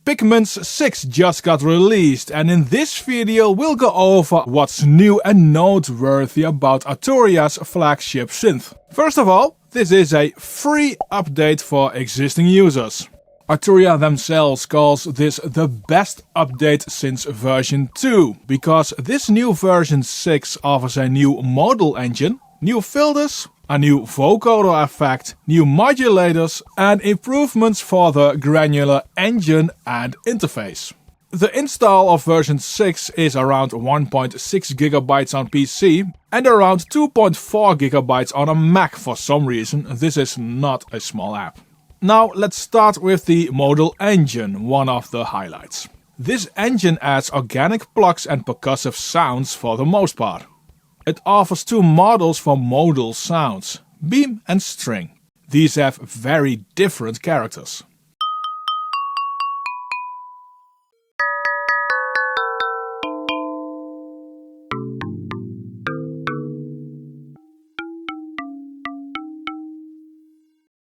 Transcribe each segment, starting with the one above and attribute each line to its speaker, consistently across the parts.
Speaker 1: Pigments 6 just got released, and in this video we'll go over what's new and noteworthy about Arturia's flagship synth. First of all, this is a free update for existing users. Arturia themselves calls this the best update since version 2, because this new version 6 offers a new modal engine, new filters, a new vocoder effect, new modulators and improvements for the granular engine and interface. The install of version 6 is around 1.6 GB on PC and around 2.4 GB on a Mac. For some reason, this is not a small app. Now let's start with the modal engine, one of the highlights. This engine adds organic plucks and percussive sounds for the most part. It offers two models for modal sounds, beam and string. These have very different characters.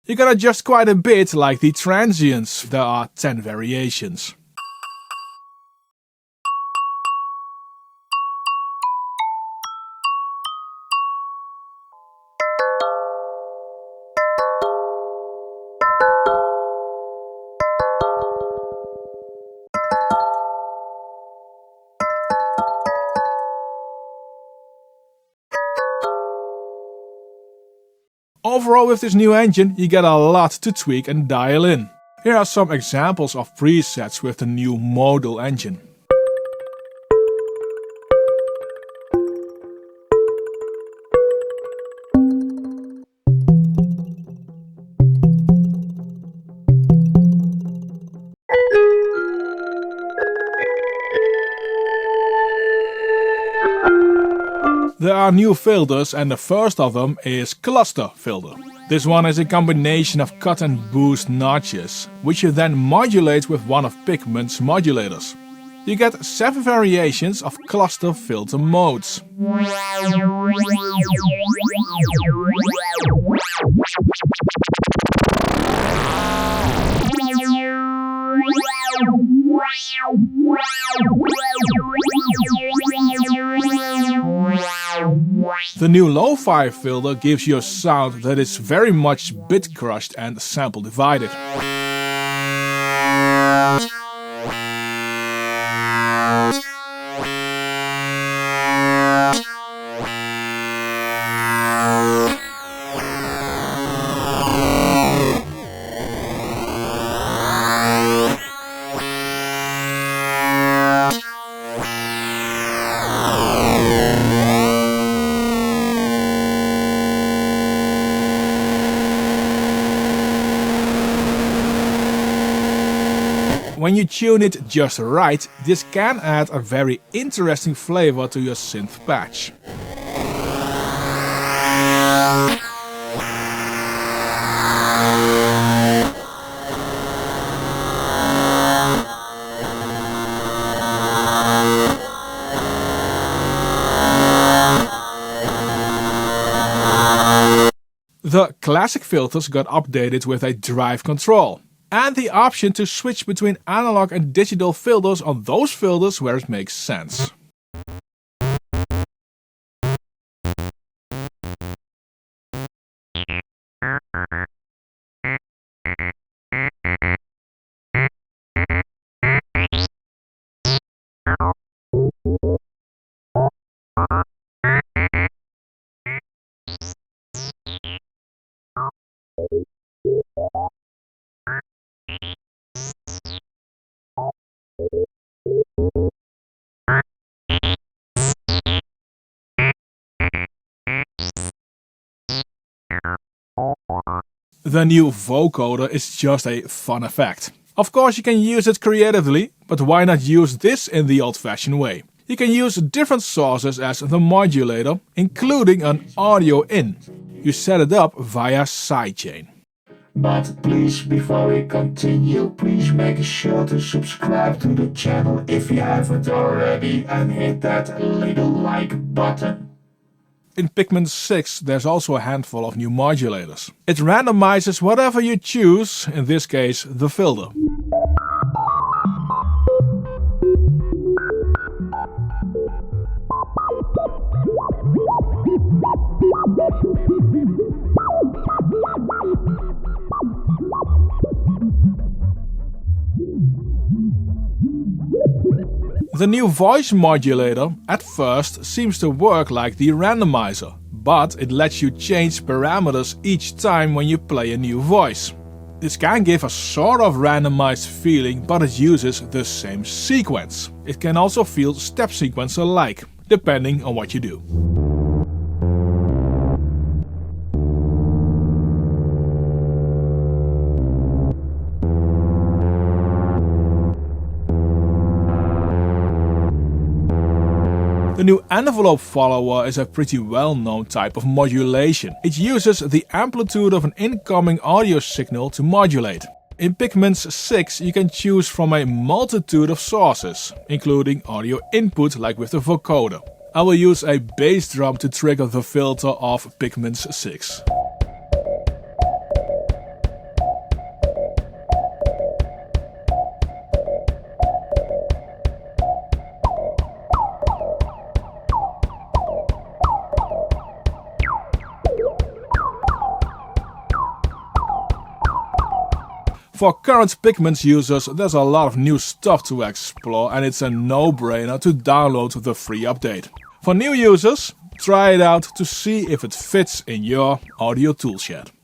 Speaker 1: You can adjust quite a bit, like the transients. There are 10 variations. Overall, with this new engine, you get a lot to tweak and dial in. Here are some examples of presets with the new modal engine. There are new filters, and the first of them is cluster filter. This one is a combination of cut and boost notches, which you then modulate with one of Pigment's modulators. You get 7 variations of cluster filter modes. The new lo-fi filter gives you a sound that is very much bit crushed and sample divided. When you tune it just right, this can add a very interesting flavor to your synth patch. The classic filters got updated with a drive control, and the option to switch between analog and digital filters on those filters where it makes sense. The new vocoder is just a fun effect. Of course you can use it creatively, but why not use this in the old-fashioned way? You can use different sources as the modulator, including an audio in. You set it up via sidechain.
Speaker 2: But please, before we continue, please make sure to subscribe to the channel if you haven't already and hit that little like button.
Speaker 1: In Pigments 6 there's also a handful of new modulators. It randomizes whatever you choose, in this case the filter. The new voice modulator at first seems to work like the randomizer, but it lets you change parameters each time when you play a new voice. This can give a sort of randomized feeling, but it uses the same sequence. It can also feel step sequencer-like, depending on what you do. The new envelope follower is a pretty well-known type of modulation. It uses the amplitude of an incoming audio signal to modulate. In Pigments 6 you can choose from a multitude of sources, including audio input like with the vocoder. I will use a bass drum to trigger the filter of Pigments 6. For current Pigments users, there's a lot of new stuff to explore and it's a no-brainer to download the free update. For new users, try it out to see if it fits in your audio toolshed.